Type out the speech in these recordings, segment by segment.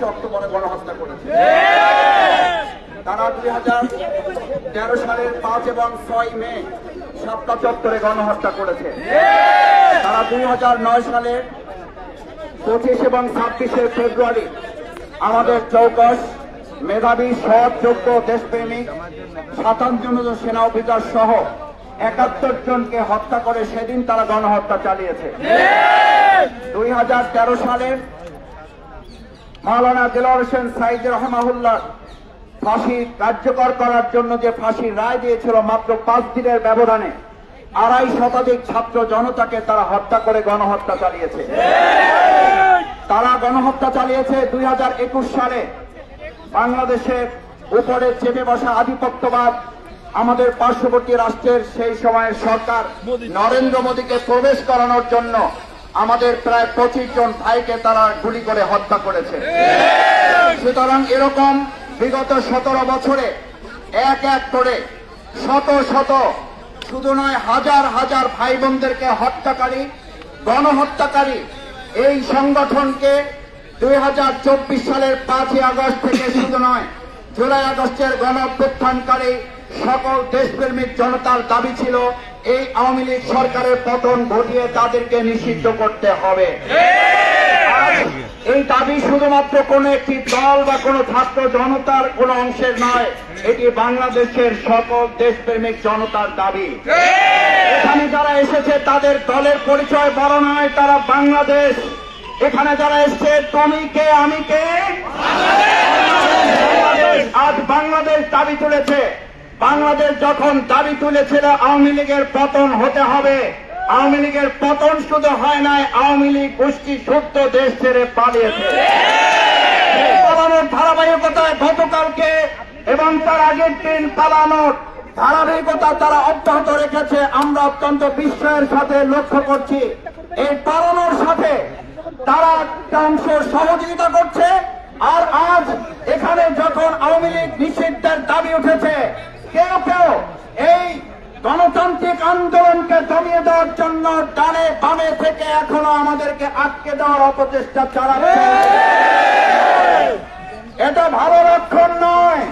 25 অক্টোবরে গণহত্যা করেছে। তারা 2013 সালের 5 এবং 6 মে শাপলা চত্বরে গণহত্যা করেছে। তারা 2009 সালের 25 এবং 26 ফেব্রুয়ারি আমাদের চৌকস মেধাবী সৎ যোগ্য দেশপ্রেমিক 57 জন সেনা অফিসার সহ 71 জনকে হত্যা করে সেদিন তারা গণহত্যা চালিয়েছে। 2013 সালের মাওলানা দেলোয়ার হোসেন সাঈদী রহমাহুল্লাহ ফাঁসি কার্যকর করার জন্য যে ফাঁসির রায় দিয়েছিল মাত্র 5 দিনের ব্যবধানে 2.5 শতাধিক ছাত্র জনতাকে তারা হত্যা করে গণহত্যা চালিয়েছে। তারা গণহত্যা চালিয়েছে 2021 সালে বাংলাদেশের উপরে চেপে বসা আধিপত্যবাদ আমাদের পার্শ্ববর্তী রাষ্ট্রের সেই সময়ের সরকার নরেন্দ্র মোদীকে প্রবেশ করানোর জন্য আমাদের প্রায় 25 জন ভাইকে তারা গুলি করে হত্যা করেছে। সুতরাং এরকম বিগত 17 বছরে এক এক করে শত শত শুধু নয় হাজার হাজার ভাই বোনদেরকে হত্যাকারী গণহত্যাকারী এই সংগঠনকে 2024 সালের 5 আগস্ট থেকে শুধু নয় জুলাই আগস্টের গণঅভ্যুত্থানকারী সকল দেশপ্রেমিক জনতার দাবি ছিল এই আওয়ামী লীগ সরকারের পতন ঘটিয়ে তাদেরকে নিষিদ্ধ করতে হবে। এই দাবি শুধুমাত্র কোন একটি দল বা কোন ছাত্র জনতার কোন অংশের নয়, এটি বাংলাদেশের সকল দেশপ্রেমিক জনতার দাবি। এখানে যারা এসেছে তাদের দলের পরিচয় বড় নয়, তারা বাংলাদেশ। এখানে যারা এসছে তুমি কে আমি কে, আজ বাংলাদেশ দাবি তুলেছে। বাংলাদেশ যখন দাবি তুলেছিল আওয়ামী লীগের পতন হতে হবে, আওয়ামী লীগের পতন শুধু হয় নাই, আওয়ামী লীগ গোষ্ঠী সত্য দেশ ছেড়ে পালিয়েছে। পালানোর ধারাবাহিকতায় গতকালকে এবং তার আগের দিন পালানোর ধারাবাহিকতা তারা অব্যাহত রেখেছে। আমরা অত্যন্ত বিস্ময়ের সাথে লক্ষ্য করছি এই পালানোর সাথে তারা একটা অংশ সহযোগিতা করছে। আর আজ এখানে যখন আওয়ামী লীগ নিষিদ্ধের দাবি উঠেছে, কেউ কেউ এই গণতান্ত্রিক আন্দোলনকে দমিয়ে দেওয়ার জন্য ডানে বামে থেকে এখনো আমাদেরকে আটকে দেওয়ার অপচেষ্টা চালাচ্ছে। এটা ভালো লক্ষণ নয়।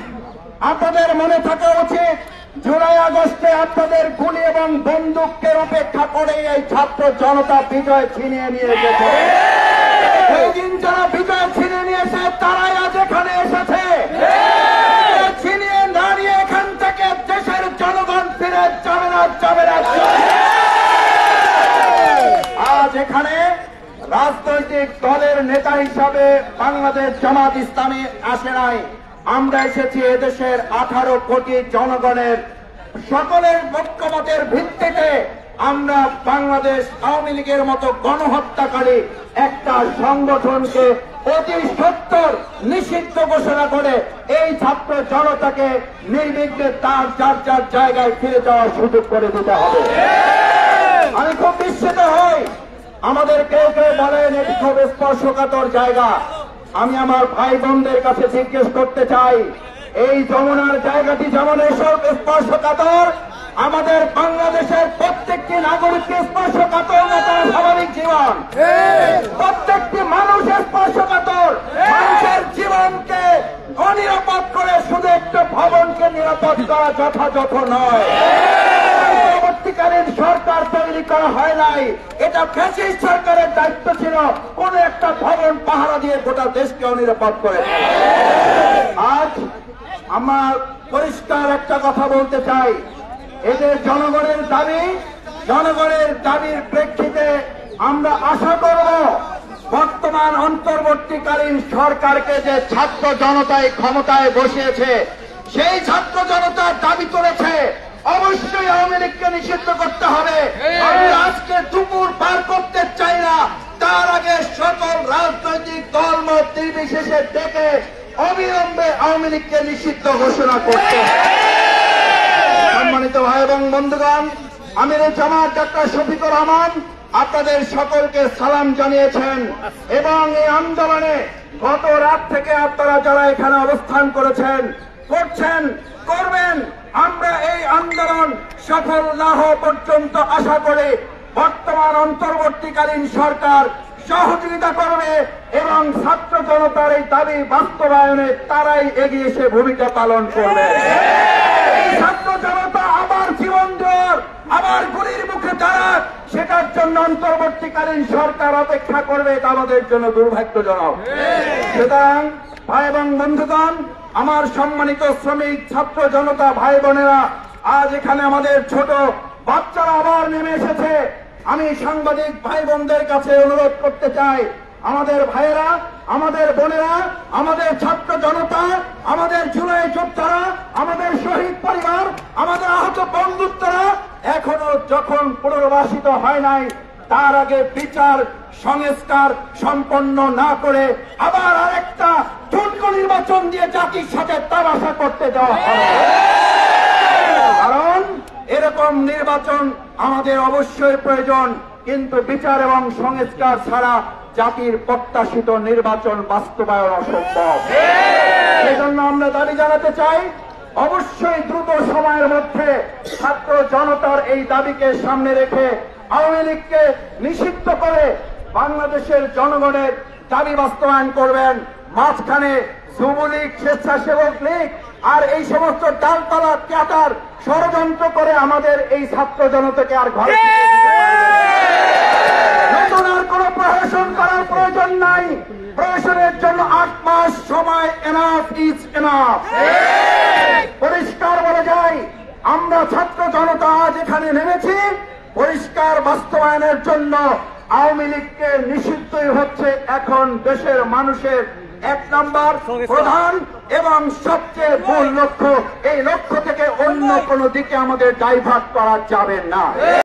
আপনাদের মনে থাকা উচিত জুলাই আগস্টে আপনাদের গুলি এবং বন্দুকের উপেক্ষা করে এই ছাত্র জনতা বিজয় ছিনিয়ে নিয়ে গেছে। এই দিন যারা বিজয় ছিনিয়ে নিয়েছে তারাই আজ এখানে এসেছে। ছিনিয়ে না নিয়ে এখান থেকে দেশের জনগণ ফিরে যাবে না, যাবে না। আজ এখানে রাজনৈতিক দলের নেতা হিসাবে বাংলাদেশ জামাত ইসলামী আসে নাই। আমরা এসেছি এদেশের 18 কোটি জনগণের সকলের ঐক্যমতের ভিত্তিতে আমরা বাংলাদেশ আওয়ামী লীগের মতো গণহত্যাকারী একটা সংগঠনকে অতি সত্বর নিষিদ্ধ ঘোষণা করে এই ছাত্র জনতাকে নির্বিঘ্নে তার যার যার জায়গায় ফিরে যাওয়ার সুযোগ করে দিতে হবে। আমি খুব বিস্মিত হই, আমাদের কেউ কেউ বলেন এটি খুব স্পর্শকাতর জায়গা। আমি আমার ভাই বোনদের কাছে জিজ্ঞেস করতে চাই, এই যমুনার জায়গাটি যেমন এসব স্পর্শকাতর, আমাদের বাংলাদেশের প্রত্যেকটি নাগরিককে স্পর্শকাতর না তার স্বাভাবিক জীবন। প্রত্যেকটি মানুষ স্পর্শকাতর। মানুষের জীবনকে অনিরাপদ করে শুধু একটা ভবনকে নিরাপদ করা যথাযথ নয়। পরবর্তীকালীন সরকার তৈরি করা হয় নাই, এটা ফ্যাসিস্ট সরকারের দায়িত্ব ছিল কোন একটা ভবন পাহারা দিয়ে গোটা দেশকে অনিরাপদ করে। আজ আমার পরিষ্কার একটা কথা বলতে চাই, এদের জনগণের দাবির প্রেক্ষিতে আমরা আশা করব বর্তমান অন্তর্বর্তীকালীন সরকারকে যে ছাত্র জনতায় ক্ষমতায় বসিয়েছে সেই ছাত্র জনতার দাবি তুলেছে অবশ্যই আওয়ামী লীগকে নিষিদ্ধ করতে হবে। আমরা আজকে দুপুর পার করতে চাই না, তার আগে সকল রাজনৈতিক দলমত নির্বিশেষে ডেকে অবিলম্বে আওয়ামী লীগকে নিষিদ্ধ ঘোষণা করতে হবে। সম্মানিত ভাই এবং বন্ধুগণ, আমির জামাত ডাক্তার শফিকুর রহমান আপনাদের সকলকে সালাম জানিয়েছেন এবং এই আন্দোলনে গত রাত থেকে আপনারা যারা এখানে অবস্থান করছেন করবেন, আমরা এই আন্দোলন সফল না হওয়া পর্যন্ত আশা করি বর্তমান অন্তর্বর্তীকালীন সরকার সহযোগিতা করবে এবং ছাত্র জনতার এই দাবি বাস্তবায়নে তারাই এগিয়ে এসে ভূমিকা পালন করবে। এই ছাত্র জনতা আবার জীবন দেওয়ার, আবার গুলির মুখে দাঁড়াক, সেটার জন্য অন্তর্বর্তীকালীন সরকার অপেক্ষা করবে, এটা আমাদের জন্য দুর্ভাগ্যজনক। সুতরাং ভাই এবং বন্ধুগণ, আমার সম্মানিত শ্রমিক ছাত্র জনতা ভাই বোনেরা, আজ এখানে আমাদের ছোট বাচ্চারা আবার নেমে এসেছে। আমি সাংবাদিক ভাই বোনদের কাছে অনুরোধ করতে চাই, আমাদের ভাইয়েরা, আমাদের বোনেরা, আমাদের ছাত্র জনতা, আমাদের জুলাই যোদ্ধারা, আমাদের শহীদ পরিবার, আমাদের আহত বন্ধুত্বরা এখনো যখন পুনর্বাসিত হয় নাই, তার আগে বিচার সংস্কার সম্পন্ন না করে আবার আরেকটা ঠুনকো নির্বাচন দিয়ে জাতির সাথে তামাশা করতে দেওয়া হবে। কারণ এরকম নির্বাচন আমাদের অবশ্যই প্রয়োজন, কিন্তু বিচার এবং সংস্কার ছাড়া জাতির প্রত্যাশিত নির্বাচন বাস্তবায়ন অসম্ভব। সেজন্য আমরা দাবি জানাতে চাই, অবশ্যই দ্রুত সময়ের মধ্যে ছাত্র জনতার এই দাবিকে সামনে রেখে আওয়ামী লীগকে নিষিদ্ধ করে বাংলাদেশের জনগণের দাবি বাস্তবায়ন করবেন। মাঝখানে যুবলীগ, স্বেচ্ছাসেবক লীগ আর এই সমস্ত ডালপালা ক্যাটার ষড়যন্ত্র করে আমাদের এই ছাত্র জনতাকে আর ঘরে নতুন আর কোন প্রশাসন করার প্রয়োজন নাই। প্রশাসনের জন্য 8 মাস সময় এনাফ ইজ এনাফ। পরিষ্কার বলা যায়, আমরা ছাত্র জনতা আজ এখানে নেমেছি পরিষ্কার বাস্তবায়নের জন্য। আওয়ামী লীগকে নিষিদ্ধই হচ্ছে এখন দেশের মানুষের 1 নম্বর প্রধান এবং সবচেয়ে মূল লক্ষ্য। এই লক্ষ্য থেকে অন্য কোনো দিকে আমাদের ডাইভার্ট করা যাবে না।